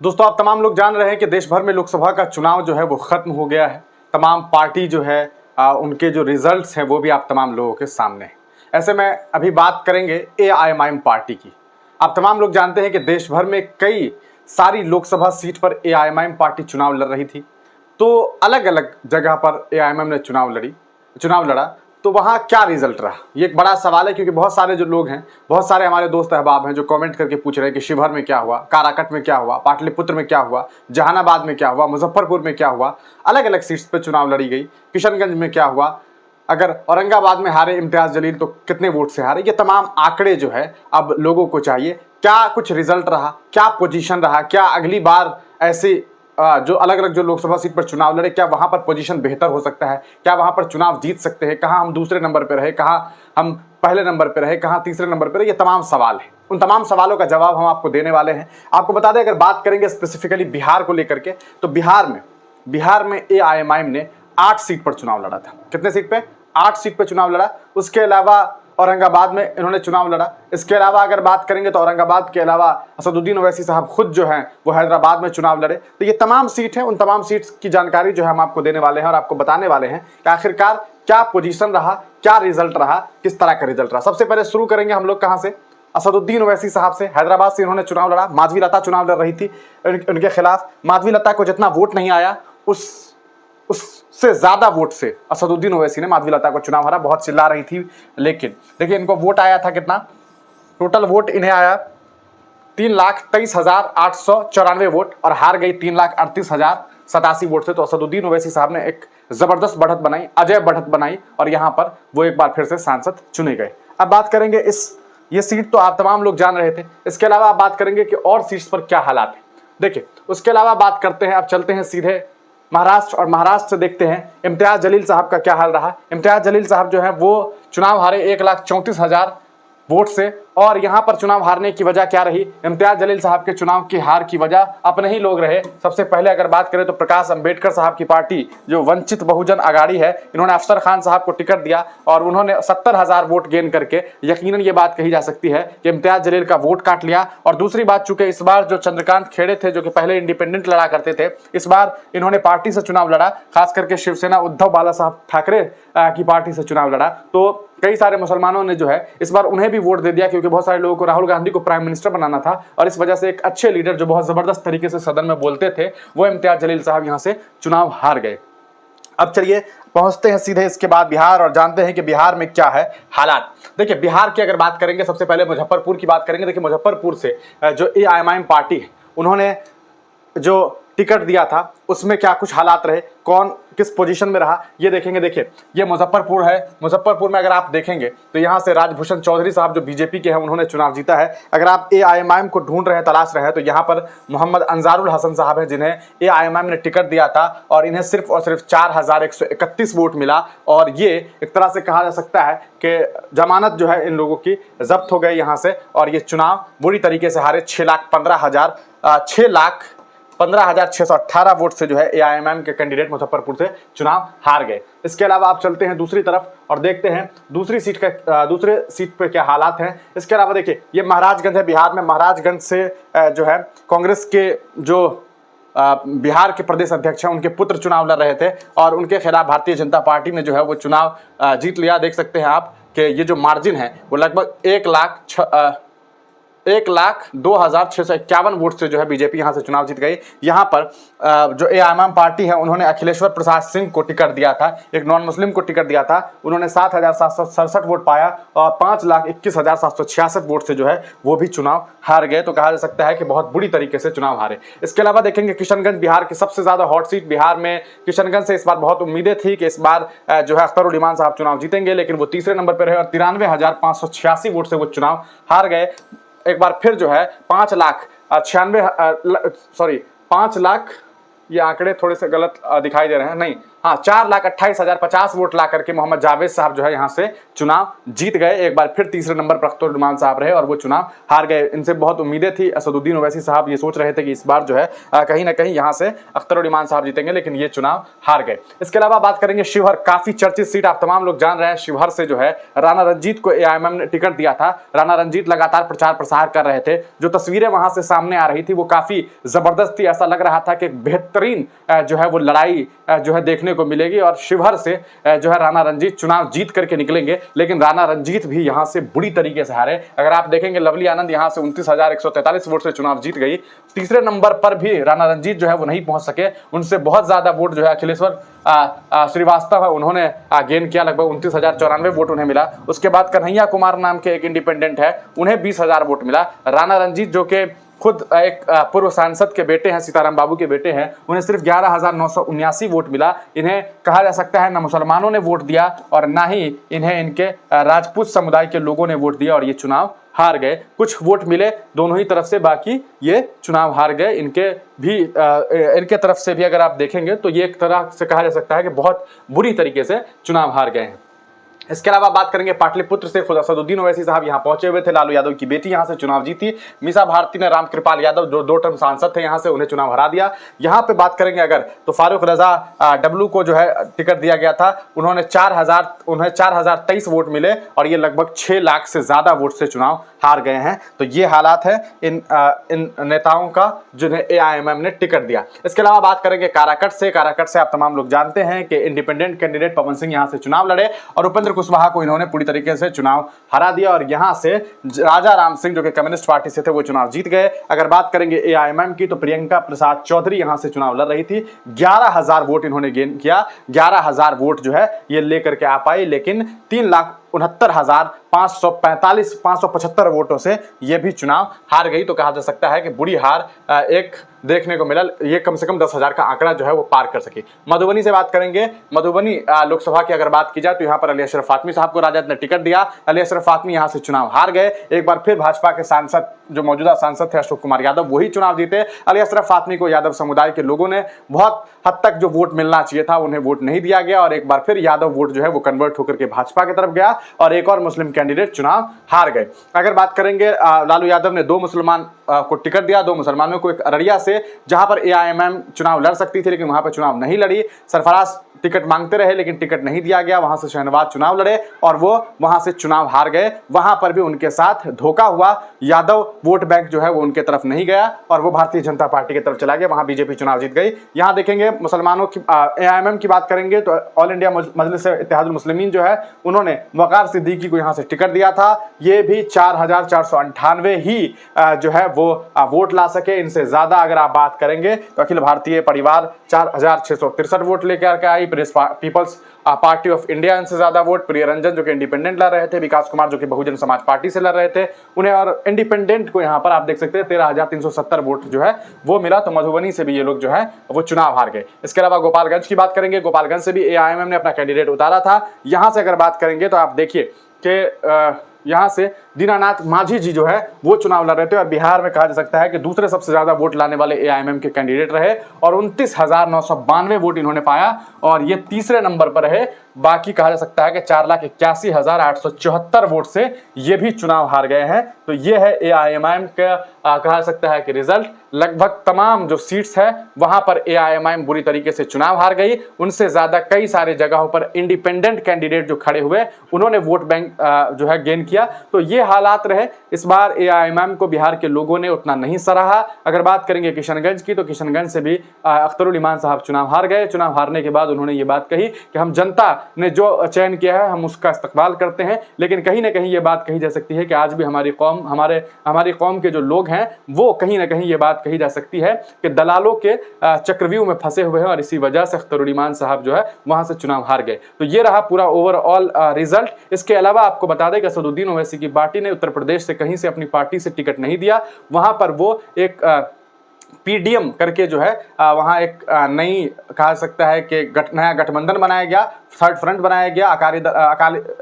दोस्तों, आप तमाम लोग जान रहे हैं कि देश भर में लोकसभा का चुनाव जो है वो खत्म हो गया है। तमाम पार्टी जो है उनके जो रिजल्ट्स हैं वो भी आप तमाम लोगों के सामने हैं। ऐसे में अभी बात करेंगे एआईएमआईएम पार्टी की। आप तमाम लोग जानते हैं कि देश भर में कई सारी लोकसभा सीट पर एआईएमआईएम पार्टी चुनाव लड़ रही थी। तो अलग अलग जगह पर एआईएमआईएम ने चुनाव लड़ा। तो वहाँ क्या रिजल्ट रहा, ये एक बड़ा सवाल है, क्योंकि बहुत सारे जो लोग हैं, बहुत सारे हमारे दोस्त अहबाब हैं जो कमेंट करके पूछ रहे हैं कि शिवहर में क्या हुआ, काराकट में क्या हुआ, पाटलिपुत्र में क्या हुआ, जहानाबाद में क्या हुआ, मुजफ्फरपुर में क्या हुआ। अलग अलग सीट्स पे चुनाव लड़ी गई। किशनगंज में क्या हुआ, अगर औरंगाबाद में हारे इम्तियाज जलील तो कितने वोट से हारे। ये तमाम आंकड़े जो है अब लोगों को चाहिए। क्या कुछ रिजल्ट रहा, क्या पोजीशन रहा, क्या अगली बार ऐसे जो अलग अलग जो लोकसभा सीट पर चुनाव लड़े, क्या वहां पर पोजीशन बेहतर हो सकता है, क्या वहां पर चुनाव जीत सकते हैं, कहां हम दूसरे नंबर पर रहे, कहां हम पहले नंबर पर रहे, कहां तीसरे नंबर पर रहे। ये तमाम सवाल हैं। उन तमाम सवालों का जवाब हम आपको देने वाले हैं। आपको बता दें, अगर बात करेंगे स्पेसिफिकली बिहार को लेकर के, तो बिहार में एआईएमआईएम ने 8 सीट पर चुनाव लड़ा था। कितने सीट पे? 8 सीट पर चुनाव लड़ा। उसके अलावा औरंगाबाद में इन्होंने चुनाव लड़ा। इसके अलावा अगर बात करेंगे तो औरंगाबाद के अलावा असदुद्दीन ओवैसी साहब खुद जो हैं वो हैदराबाद में चुनाव लड़े। तो ये तमाम सीट हैं। उन तमाम सीट्स की जानकारी जो है हम आपको देने वाले हैं और आपको बताने वाले हैं कि आखिरकार क्या पोजीशन रहा, क्या रिजल्ट रहा, किस तरह का रिजल्ट रहा। सबसे पहले शुरू करेंगे हम लोग कहाँ से? असदुद्दीन ओवैसी साहब से। हैदराबाद से इन्होंने चुनाव लड़ा। माधवी लता चुनाव लड़ रही थी उनके खिलाफ। माधवी लता को जितना वोट नहीं आया उससे ज्यादा वोट से असदुद्दीन ओवैसी ने माधवी लता को चुनाव हारा। बहुत चिल्ला रही थी, लेकिन देखिए इनको वोट आया था कितना, टोटल वोट इन्हें आया 3,23,894 वोट और हार गई 3,38,087 वोट से। तो असदुद्दीन ओवैसी साहब ने एक जबरदस्त बढ़त बनाई, अजय बढ़त बनाई और यहां पर वो एक बार फिर से सांसद चुने गए। अब बात करेंगे ये सीट तो आप तमाम लोग जान रहे थे। इसके अलावा आप बात करेंगे कि और सीट्स पर क्या हालात है। देखिए उसके अलावा बात करते हैं, अब चलते हैं सीधे महाराष्ट्र और महाराष्ट्र से देखते हैं इम्तियाज जलील साहब का क्या हाल रहा। इम्तियाज जलील साहब जो है वो चुनाव हारे 1,34,000 वोट से। और यहां पर चुनाव हारने की वजह क्या रही? इम्तियाज जलील साहब के चुनाव की हार की वजह अपने ही लोग रहे। सबसे पहले अगर बात करें तो प्रकाश अंबेडकर साहब की पार्टी जो वंचित बहुजन अगाड़ी है, इन्होंने अफसर खान साहब को टिकट दिया और उन्होंने 70,000 वोट गेन करके यकीनन ये बात कही जा सकती है कि इम्तियाज जलील का वोट काट लिया। और दूसरी बात, चूंकि इस बार जो चंद्रकांत खेड़े थे जो कि पहले इंडिपेंडेंट लड़ा करते थे, इस बार इन्होंने पार्टी से चुनाव लड़ा, खास करके शिवसेना उद्धव बाला साहब ठाकरे की पार्टी से चुनाव लड़ा। तो कई सारे मुसलमानों ने जो है इस बार उन्हें भी वोट दे दिया, क्योंकि बहुत सारे लोगों को राहुल गांधी को प्राइम मिनिस्टर बनाना था और इस वजह से एक अच्छे लीडर जो बहुत जबरदस्त तरीके से सदन में बोलते थे वो इम्तियाज जलील साहब यहां से चुनाव हार गए। अब चलिए पहुंचते हैं सीधे इसके बाद बिहार और जानते हैं कि बिहार में क्या है हालात। देखिए बिहार की अगर बात करेंगे, सबसे पहले मुजफ्फरपुर की बात करेंगे। देखिए मुजफ्फरपुर से जो एआईएमआईएम पार्टी है उन्होंने जो टिकट दिया था उसमें क्या कुछ हालात रहे, कौन किस पोजीशन में रहा, ये देखेंगे। देखिए ये मुजफ्फरपुर है। मुजफ्फरपुर में अगर आप देखेंगे तो यहाँ से राजभूषण चौधरी साहब जो बीजेपी के हैं उन्होंने चुनाव जीता है। अगर आप एआईएमआईएम को ढूंढ रहे हैं, तलाश रहे हैं, तो यहाँ पर मोहम्मद अंजारुल हसन साहब हैं जिन्हें एआईएमआईएम ने टिकट दिया था और इन्हें सिर्फ और सिर्फ 4,131 वोट मिला। और ये एक तरह से कहा जा सकता है कि जमानत जो है इन लोगों की जब्त हो गई यहाँ से और ये चुनाव बुरी तरीके से हारे। 6,15,618 वोट से जो है एआईएमआईएम के कैंडिडेट मुजफ्फरपुर से चुनाव हार गए। इसके अलावा आप चलते हैं दूसरी तरफ और देखते हैं दूसरे सीट पे क्या हालात हैं। इसके अलावा देखिए ये महाराजगंज है। बिहार में महाराजगंज से जो है कांग्रेस के जो बिहार के प्रदेश अध्यक्ष हैं उनके पुत्र चुनाव लड़ रहे थे और उनके खिलाफ भारतीय जनता पार्टी ने जो है वो चुनाव जीत लिया। देख सकते हैं आप कि ये जो मार्जिन है वो लगभग 1,02,651 वोट से जो है बीजेपी यहां से चुनाव जीत गई। यहां पर जो एआईएमआईएम पार्टी है उन्होंने अखिलेश्वर प्रसाद सिंह को टिकट दिया था, एक नॉन मुस्लिम को टिकट दिया था। उन्होंने 7,767 वोट पाया और 5,21,766 वोट से जो है वो भी चुनाव हार गए। तो कहा जा सकता है कि बहुत बुरी तरीके से चुनाव हारे। इसके अलावा देखेंगे किशनगंज, बिहार की सबसे ज्यादा हॉट सीट। बिहार में किशनगंज से इस बार बहुत उम्मीदें थी कि इस बार जो है अख्तर उल इमान साहब चुनाव जीतेंगे, लेकिन वो तीसरे नंबर पर रहे और 93,586 वोट से वो चुनाव हार गए। एक बार फिर जो है 5 लाख, ये आंकड़े थोड़े से गलत दिखाई दे रहे हैं, नहीं हाँ 4,28,050 वोट ला करके मोहम्मद जावेद साहब जो है यहाँ से चुनाव जीत गए। एक बार फिर तीसरे नंबर पर अख्तरुल साहब रहे और वो चुनाव हार गए। इनसे बहुत उम्मीदें थी। असदुद्दीन ओवैसी साहब ये सोच रहे थे कि इस बार जो है कहीं ना कहीं यहाँ से अख्तरुल साहब जीतेंगे, लेकिन ये चुनाव हार गए। इसके अलावा बात करेंगे शिवहर, काफी चर्चित सीट आप तमाम लोग जान रहे हैं। शिवहर से जो है राणा रंजीत को एआईएमएम ने टिकट दिया था। राणा रंजीत लगातार प्रचार प्रसार कर रहे थे। जो तस्वीरें वहां से सामने आ रही थी वो काफी जबरदस्त थी। ऐसा लग रहा था कि बेहतरीन जो है वो लड़ाई जो है देखने को मिलेगी और शिवहर से जो है राणा रंजीत चुनाव जीत करके निकलेंगे। लेकिन राणा रंजीत भी यहां से बुरी तरीके से हारे। अगर आप देखेंगे लवली आनंद यहां से 29,143 वोट से चुनाव जीत गई। तीसरे नंबर पर भी राणा रंजीत जो है वो नहीं पहुंच सके। उनसे बहुत ज्यादा वोट जो है अखिलेश्वर श्रीवास्तव है उन्होंने गेन किया, लगभग 29,094 वोट उन्हें मिला। उसके बाद कन्हैया कुमार नाम के एक इंडिपेंडेंट है, उन्हें 20,000 वोट मिला। राणा रंजीत जो कि खुद एक पूर्व सांसद के बेटे हैं, सीताराम बाबू के बेटे हैं, उन्हें सिर्फ 11,979 वोट मिला। इन्हें कहा जा सकता है ना मुसलमानों ने वोट दिया और ना ही इन्हें इनके राजपूत समुदाय के लोगों ने वोट दिया और ये चुनाव हार गए। कुछ वोट मिले दोनों ही तरफ से, बाकी ये चुनाव हार गए। इनके तरफ से भी अगर आप देखेंगे तो ये एक तरह से कहा जा सकता है कि बहुत बुरी तरीके से चुनाव हार गए हैं। इसके अलावा बात करेंगे पाटलिपुत्र से, खुद असदुद्दीन ओवैसी साहब यहां पहुंचे हुए थे। लालू यादव की बेटी यहां से चुनाव जीती। मीसा भारती ने रामकृपाल यादव जो 2 टर्म सांसद थे यहां से, उन्हें चुनाव हरा दिया। यहां पे बात करेंगे अगर तो फारूक रजा डब्लू को जो है टिकट दिया गया था। उन्हें 4,023 वोट मिले और ये लगभग 6 लाख से ज्यादा वोट से चुनाव हार गए हैं। तो ये हालात है इन नेताओं का जिन्हें एआईएमएम ने टिकट दिया। इसके अलावा बात करेंगे काराकट से आप तमाम लोग जानते हैं कि इंडिपेंडेंट कैंडिडेट पवन सिंह यहां से चुनाव लड़े और उपेंद्र कुशवाहा को इन्होंने पूरी तरीके से चुनाव हरा दिया और यहां से राजा राम सिंह जो कि कम्युनिस्ट पार्टी से थे वो चुनाव जीत गए। अगर बात करेंगे एआईएमएम की तो प्रियंका प्रसाद चौधरी यहां से चुनाव लड़ रही थी। 11,000 वोट इन्होंने गेन किया। 11,000 वोट जो है ये लेकर के आ पाई, लेकिन 3,69,575 वोटों से ये भी चुनाव हार गई। तो कहा जा सकता है कि बुरी हार एक देखने को मिला। ये कम से कम 10,000 का आंकड़ा जो है वो पार कर सकी। मधुबनी से बात करेंगे। मधुबनी लोकसभा की अगर बात की जाए तो यहाँ पर अली अशरफ फातमी साहब को राजद ने टिकट दिया। अली अशरफ फातमी यहाँ से चुनाव हार गए। एक बार फिर भाजपा के सांसद जो मौजूदा सांसद थे अशोक कुमार यादव वही चुनाव जीते। अली अशरफ फातमी को यादव समुदाय के लोगों ने बहुत हद तक जो वोट मिलना चाहिए था उन्हें वोट नहीं दिया गया और एक बार फिर यादव वोट जो है वो कन्वर्ट होकर के भाजपा की तरफ गया और एक और मुस्लिम कैंडिडेट चुनाव हार गए। अगर बात करेंगे लालू यादव ने 2 मुसलमान को टिकट दिया, 2 मुसलमानों को, एक अररिया से जहां पर एआईएमएम चुनाव लड़ सकती थी लेकिन वहां पर चुनाव नहीं लड़ी। सरफराज टिकट मांगते रहे लेकिन टिकट नहीं दिया गया। वहां से शहनवाज चुनाव लड़े और वो वहां से चुनाव हार गए। वहां पर भी उनके साथ धोखा हुआ। यादव वोट बैंक जो है वो उनके तरफ नहीं गया और वो भारतीय जनता पार्टी की तरफ चला गया। वहां बीजेपी चुनाव जीत गई। यहां देखेंगे मुसलमानों की एआईएमएम की बात करेंगे तो ऑल इंडिया मजलिस इत्तेहादुल मुस्लिमीन जो है उन्होंने वकार सिद्दीकी को यहां से टिकट दिया था। ये भी 4,498 ही जो है वो वोट ला सके। इनसे ज्यादा अगर आप बात करेंगे तो अखिल भारतीय परिवार 4,663 वोट लेकर के आई। पीपल्स पार्टी ऑफ इंडिया इनसे ज्यादा वोट। प्रिय रंजन जो कि इंडिपेंडेंट लड़ रहे थे, विकास कुमार जो कि बहुजन समाज पार्टी से लड़ रहे थे, उन्हें और इंडिपेंडेंट को यहां पर आप देख सकते हैं 13,370 वोट जो है वो मिला। तो मधुबनी से भी ये लोग जो है वो चुनाव हार गए। इसके अलावा गोपालगंज की बात करेंगे। गोपालगंज से भी एआईएमएम ने अपना कैंडिडेट उतारा था। यहां से अगर बात करेंगे तो आप देखिए कि यहां से दीनानाथ मांझी जी जो है वो चुनाव लड़ रहे थे और बिहार में कहा जा सकता है कि दूसरे सबसे ज्यादा वोट लाने वाले एआईएमएम के कैंडिडेट रहे और 29,992 वोट इन्होंने पाया और ये तीसरे नंबर पर रहे। बाकी कहा जा सकता है कि 4,81,874 वोट से ये भी चुनाव हार गए हैं। तो ये है एआईएमआईएम का कहा जा सकता है कि रिजल्ट। लगभग तमाम जो सीट्स है वहां पर एआईएमआईएम बुरी तरीके से चुनाव हार गई। उनसे ज्यादा कई सारे जगहों पर इंडिपेंडेंट कैंडिडेट जो खड़े हुए उन्होंने वोट बैंक जो है गेन किया। तो ये हालात रहे। इस बार एआईएमआईएम को बिहार के लोगों ने उतना नहीं सराहा। अगर बात करेंगे किशनगंज की तो किशनगंज से भी अख्तरुल ईमान साहब चुनाव हार गए। चुनाव हारने के बाद उन्होंने ये बात कही कि हम जनता ने जो चयन किया है हम उसका इस्तकबाल करते हैं। लेकिन कहीं ना कहीं ये बात कही जा सकती है कि आज भी हमारी कौम के जो लोग हैं वो कहीं ना कहीं ये बात कही जा सकती है कि दलालों के चक्रव्यूह में फंसे हुए हैं और इसी वजह से अख्तरुल ईमान साहब जो है वहां से चुनाव हार गए। तो ये रहा पूरा ओवरऑल रिजल्ट। इसके अलावा आपको बता दें कि असदुद्दीन ओवैसी की पार्टी ने उत्तर प्रदेश से कहीं से अपनी पार्टी से टिकट नहीं दिया। वहां पर वो एक पीडीएम करके जो है वहां एक नई कहा सकता है कि नया गठबंधन बनाया गया, थर्ड फ्रंट बनाया गया,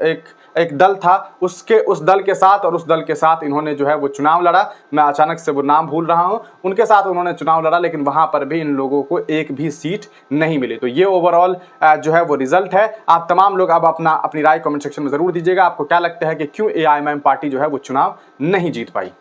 एक एक दल था उस दल के साथ और उस दल के साथ इन्होंने जो है वो चुनाव लड़ा। मैं अचानक से वो नाम भूल रहा हूं, उनके साथ उन्होंने चुनाव लड़ा, लेकिन वहां पर भी इन लोगों को एक भी सीट नहीं मिली। तो ये ओवरऑल जो है वो रिजल्ट है। आप तमाम लोग अब अपनी राय कमेंट सेक्शन में जरूर दीजिएगा। आपको क्या लगता है कि क्यों एआईएमआईएम पार्टी जो है वो चुनाव नहीं जीत पाई।